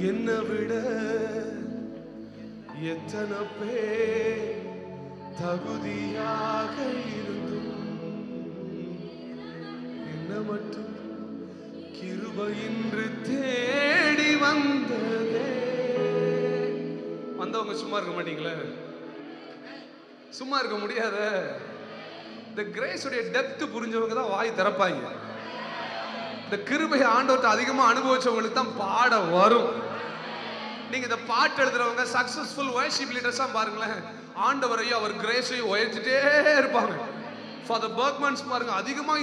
என்னை விட எத்தனை பேர் தகுதியாக இருந்தும் என்ன மட்டும் கிருபையின்று தேடி வந்ததே. வந்தவங்க சும்மா இருக்க மாட்டீங்களே? சும்மா இருக்க முடியாத. இந்த கிரேஸ் உடைய டெப்த் புரிஞ்சவங்க தான் வாய் திறப்பாங்க. இந்த கிருபையை ஆண்டவர்கிட்ட அதிகமா அனுபவிச்சவங்களுக்கு தான் பாட வரும். நீங்க இந்த பாட்டு எழுதுறவங்க சக்சஸ்ஃபுல் வர்ஷிப் லீடர்ஸா பாருங்களேன், ஆண்டவரையும் அவர் கிரேஸையும் உயர்த்திட்டே இருப்பாங்க. ஃபாதர் பர்க்மன்ஸ் பாருங்க, அதிகமா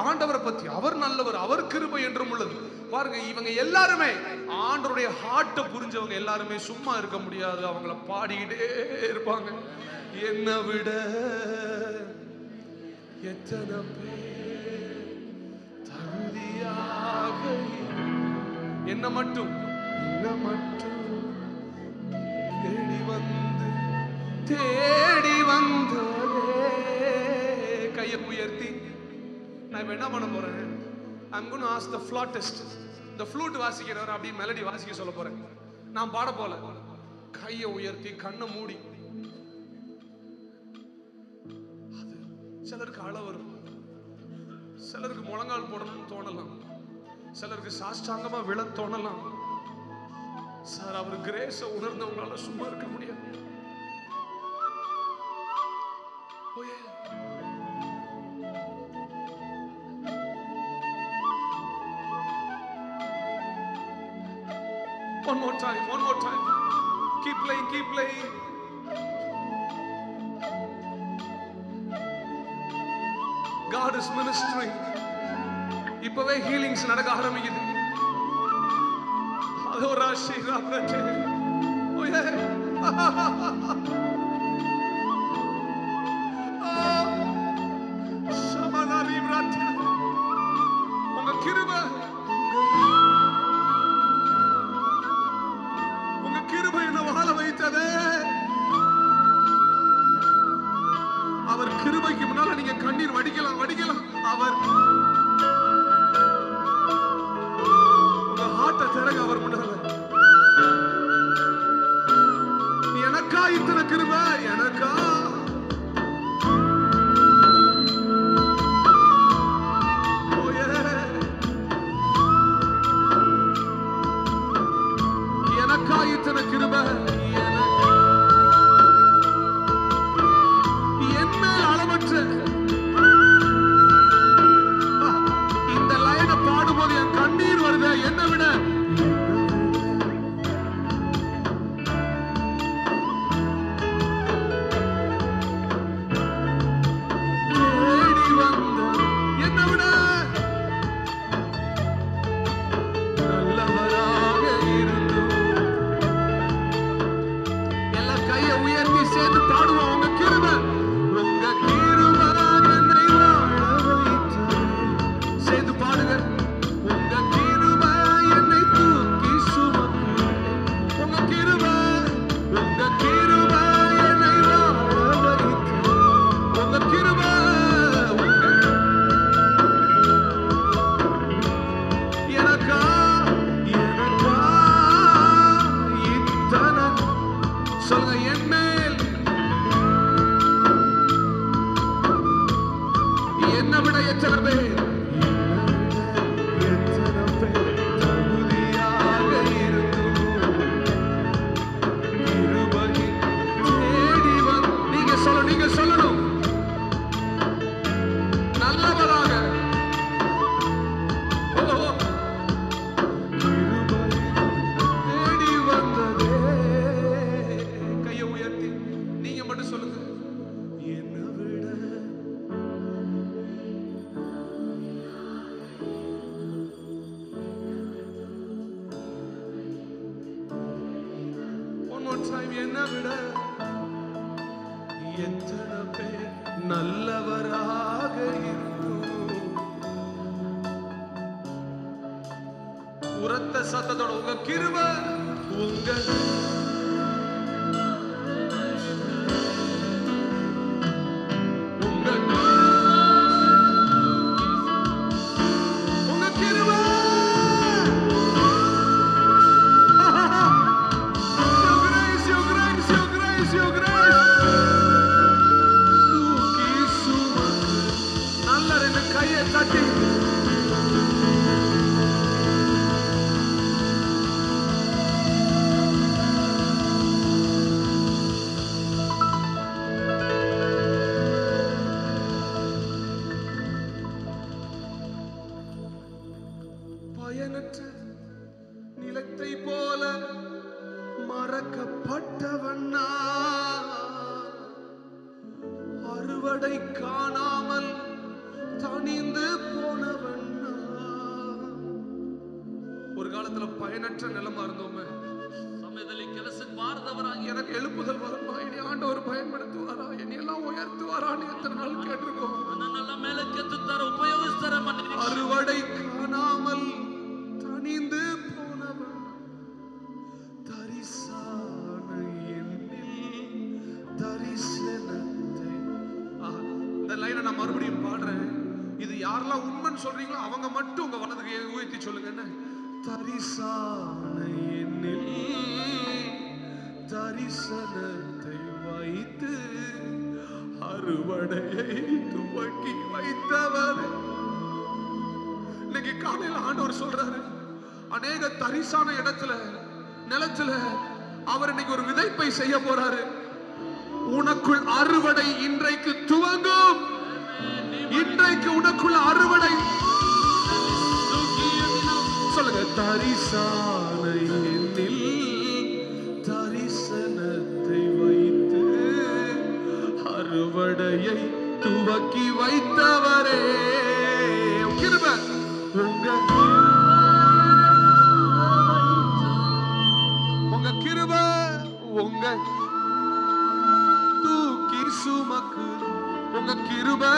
ஆண்டவரை பத்தி அவர் நல்லவர், அவர் கிருபை என்றும் உள்ளது. பாருங்க, இவங்க எல்லாருமே ஆண்டவருடைய ஹார்ட்டை புரிஞ்சவங்க எல்லாருமே சும்மா இருக்க முடியாது, அவங்கள பாடிக்கிட்டே இருப்பாங்க. என்னை விட எத்தனை பேர் தகுதியாக என்ன மட்டும் தேடி வந்ததே. கையை உயர்த்தி நான் இப்ப என்ன பண்ண போறேன்? I'm going to ask the flautist, the flute வாசிக்கிறவர் அப்படி மெலடி வாசிக்க சொல்ல போறேன். நான் பாட போல. கையை உயர்த்தி கண்ணை மூடி. அது சிலருக்கு அழ வரும், சிலருக்கு முழங்கால் போடணும்னு தோணலாம், சிலருக்கு சாஷ்டாங்கமா விழ தோணலாம். சார், அவர் கிரேஸ உணர்ந்தவங்களால சும்மா இருக்க முடியாது. One more time, one more time. Keep playing, keep playing. God is ministering. இப்பவே ஹீலிங்ஸ் நடக்க ஆரம்பிக்குது. அதோரா ஷீரா பிரச்சே. ஓயே. சமனாரி பிரச்சே. உங்க கிருபை, உங்க கிருபை என்ன வாழ வைத்ததே. அவர் கிருபைக்கு முன்னால நீங்க கண்ணீர் வடிக்கலாம், வடிக்கலாம். அவர் உங்க ஹார்ட்ட திறங்க. அவர் முன்னால எனக்கா இத்தனை கிருபை, எனக்கா எனக்கா இத்தனை கிருபை, என் மேல் அளவற்ற. இந்த லைனை பாடும்போது என் கண்ணீர் வருது. என்னை விட என்னை விட எத்தனை பேர் நல்லவராக இருந்தும். உரத்த சத்தத்தோட உங்க கிருபை, உங்க நிலத்தை போல மறக்கப்பட்டவண்ணா, அறுவடை காணாமல் தனிந்து போனவண்ணா. ஒரு காலத்துல பயனற்ற நிலமா இருந்தோமே, எனக்கு எழுப்புதல் வருமா, இனி ஆண்டவர் பயன்படுத்துவாரா, இனி எல்லாம் உயர்த்துவாரான்னு எத்தனை நாள் கேட்டிருக்கோம். அறுவடை காணாமல் தனிந்து போனவன் தரிசான எண்ணில் தரிசனத்தை. இந்த லைனை நான் மறுபடியும் பாடுறேன். இது யாரெல்லாம் உண்மைன்னு சொல்றீங்களோ அவங்க மட்டும் உங்க வலதுக்கு உயர்த்தி சொல்லுங்க. என்ன? தரிசான எண்ணில் தரிசனத்தை வைத்து அறுவடையை துவக்கி வைத்தவர். இன்னைக்கு காலையில் ஆண்டவர் சொல்றாரு, அநேக தரிசான இடத்துல நிலத்துல அவர் இன்னைக்கு ஒரு விதைப்பை செய்ய போறாரு. உனக்குள் அறுவடை இன்றைக்கு துவங்கும். இன்றைக்கு உனக்குள் அறுவடை. சொல்லுங்க, தரிசான எண்ணில் தரிசனத்தை வைத்து அறுவடையை துவக்கி வைத்தவரே. கிருபை உங்க கிருபை உங்க தூக்கி சுமக்கு. உங்க கிருபை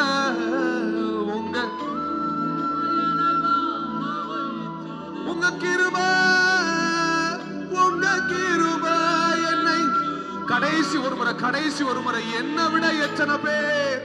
உங்க கிருபை உங்க கிருபை என்னை கடைசி ஒரு முறை என்னை விட எத்தனை பேர்